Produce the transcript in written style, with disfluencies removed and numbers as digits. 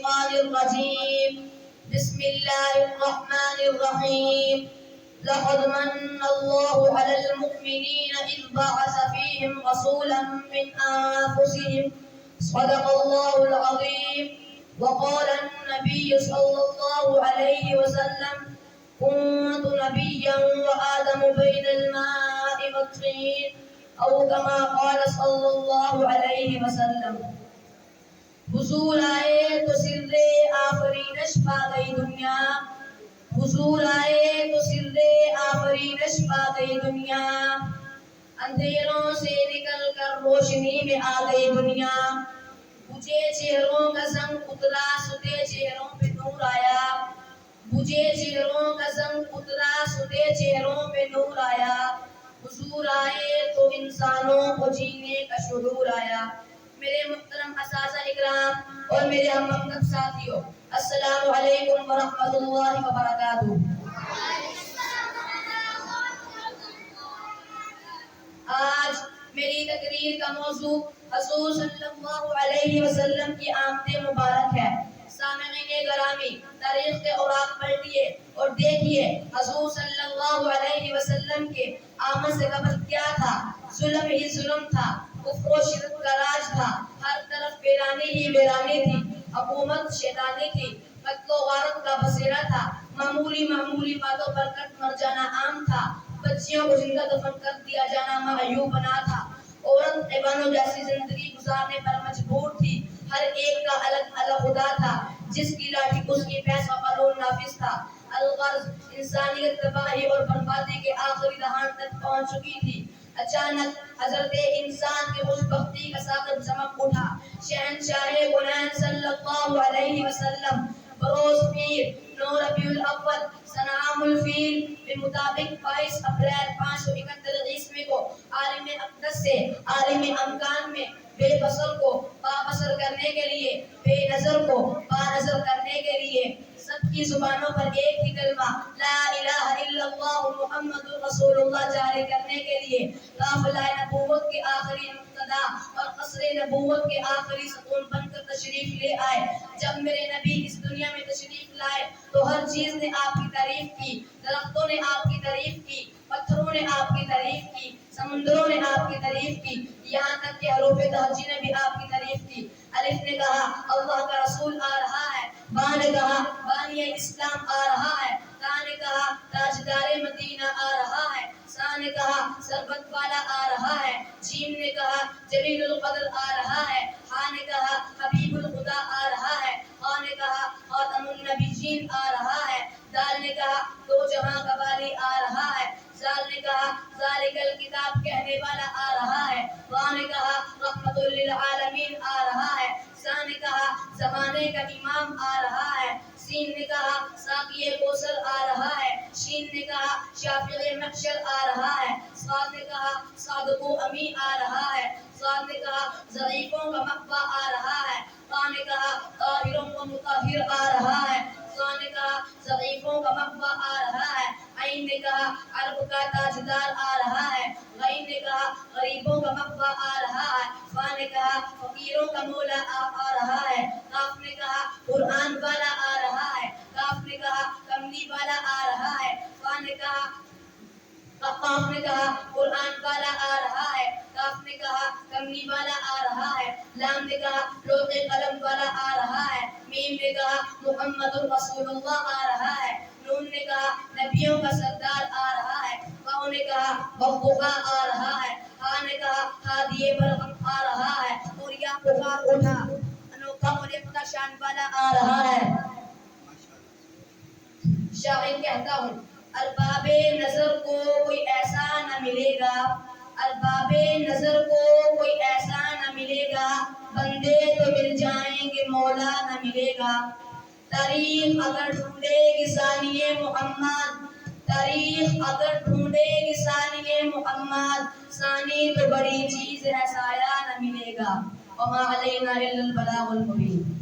الشيطان الرجيم. بسم الله الرحمن الرحيم. لقد من الله على المؤمنين إذ بعث فيهم رسولا من أنفسهم صدق الله العظيم. وقال النبي صلى الله عليه وسلم كنت نبيا وآدم بين الماء والطين أو كما قال صلی اللہ علیہ وسلم. حضور آئے تو سر آفرینش پا گئی دنیا. حضور آئے تو سر آفرینش پا گئی دنیا. اندھیروں سے نکل کر روشنی میں آ گئی دنیا. بجھے چہروں کا زنگ اترا سدے چہروں پہ نور آیا. بجھے چہروں کا زنگ اترا سدے چہروں پہ نور آیا. حضور آئے تو انسانوں کو جینے کا شعور آیا. میرے محترم اساتذہ اکرام اور میرے ہم مکتب ساتھیوں، السلام علیکم ورحمۃ اللہ وبرکاتہ. آج میری تقریر کا موضوع حضور صلی اللہ علیہ وسلم کی آمد مبارک ہے. سامعین گرامی، تاریخ کے اوراق پلٹیے اور دیکھیے حضور صلی اللہ علیہ وسلم کے آمد سے قبل کیا تھا. ظلم ہی ظلم تھا، کفر و شرک کا راج تھا. ہر طرف ویرانی ہی ویرانی تھی. حکومت شیطانی تھی. قتل و غارت کا بسیرا تھا. معمولی باتوں پر کٹ مر جانا عام تھا. بچیوں کو زندہ دفن کر دیا جانا معیوب بنا تھا. عورت حیوانوں جیسی زندگی گزارنے پر مجبور تھی. ہر ایک کا الگ الگ خدا تھا. جس کی لاٹھی اس کی بھینس کا قانون نافذ تھا. الغرض انسانیت تباہی اور بربادی کے آخری دہان تک پہنچ چکی تھی. اچانک حضرت انسان کی خوش بختی کا ساغر چمک اٹھا. شہنشاہ کونین صلی اللہ علیہ وسلم بروز پیر 9 ربیع الاول سنہ عام الفیل کے مطابق 22 اپریل 571 عیسوی کو عالم اقدس سے عالم امکان میں بے بصر کو بابصر کرنے کے لیے، بے نظر کو بانظر کرنے کے لیے، سب کی زبانوں پر ایک ہی کلمہ لا الہ الا اللہ محمد رسول اللہ جاری کرنے کے لیے قافلہ نبوت کے آخری مقتدا اور قصر نبوت کے آخری ستون بن کر تشریف لے آئے. جب میرے نبی اس دنیا میں تشریف لائے تو ہر چیز نے آپ کی تعریف کی. درختوں نے آپ کی تعریف کی، پتھروں نے آپ کی تعریف کی، سمندروں نے آپ کی تعریف کی، یہاں تک کہ حروف تہجی نے بھی آپ کی تعریف کی. الف نے کہا اللہ کا رسول آ رہا ہے. با نے کہا بانی اسلام آ رہا ہے. تا نے کہا تاجدار مدینہ آ رہا ہے. سا نے کہا سربت والا آ رہا ہے. جیم نے کہا جلیل القدر آ رہا ہے. ہا نے کہا حبیب الخدا آ رہا ہے. خا نے کہا خاتم النبیین آ رہا ہے. دال نے کہا دو جہاں کا والی آ رہا ہے. زال نے کہا ذالک الکتاب کہنے والا آ رہا ہے. وا نے کہا رحمت للعالمین آ رہا ہے. سا نے کہا زمانے کا امام آ رہا ہے. سین نے کہا ساقی کوثر آ رہا ہے. شین نے کہا شافع محشر آ رہا ہے. صاد نے کہا صادق و امی آ رہا ہے. صاد نے کہا ضعیفوں کا مقبہ آ رہا ہے. قا نے کہا طاہروں و مطہر آ رہا ہے. قا نے کہا ضعیفوں کا مقبہ آ رہا ہے. عین نے کہا عرب کا تاجدار آ رہا ہے. غین نے کہا غریبوں کا مقبہ آ رہا ہے. فا نے کہا فقیروں کا مولا آ رہا ہے. قاف نے کہا قرآن والا آ رہا ہے. قاف نے کہا کملی والا آ رہا ہے. قاف نے کہا قرآن والا آ رہا ہے. قاف نے کہا کملی والا آ رہا ہے. لام نے کہا لوح قلم والا آ رہا ہے. میم نے کہا محمد رسول اللہ آ رہا ہے. نون نے کہا نبیوں کا سردار آ رہا ہے. واو نے کہا بخوخا آ رہا ہے. ہا نے کہا ہادی برغم آ رہا ہے. اور یا بخار اٹھا انوکھا اور یکتا شان والا آ رہا ہے. شاعر کہتا ہوں ارباب نظر کو کوئی ایسا نہ ملے گا. ارباب نظر کو کوئی ایسا نہ ملے گا. بندے تو مل جائیں گے مولا نہ ملے گا. تاریخ اگر ڈھونڈے گی ثانی محمد، تاریخ اگر ڈھونڈے گی ثانی محمد، ثانی تو بڑی چیز ہے سایہ نہ ملے گا. وما علینا الا البلاغ المبین.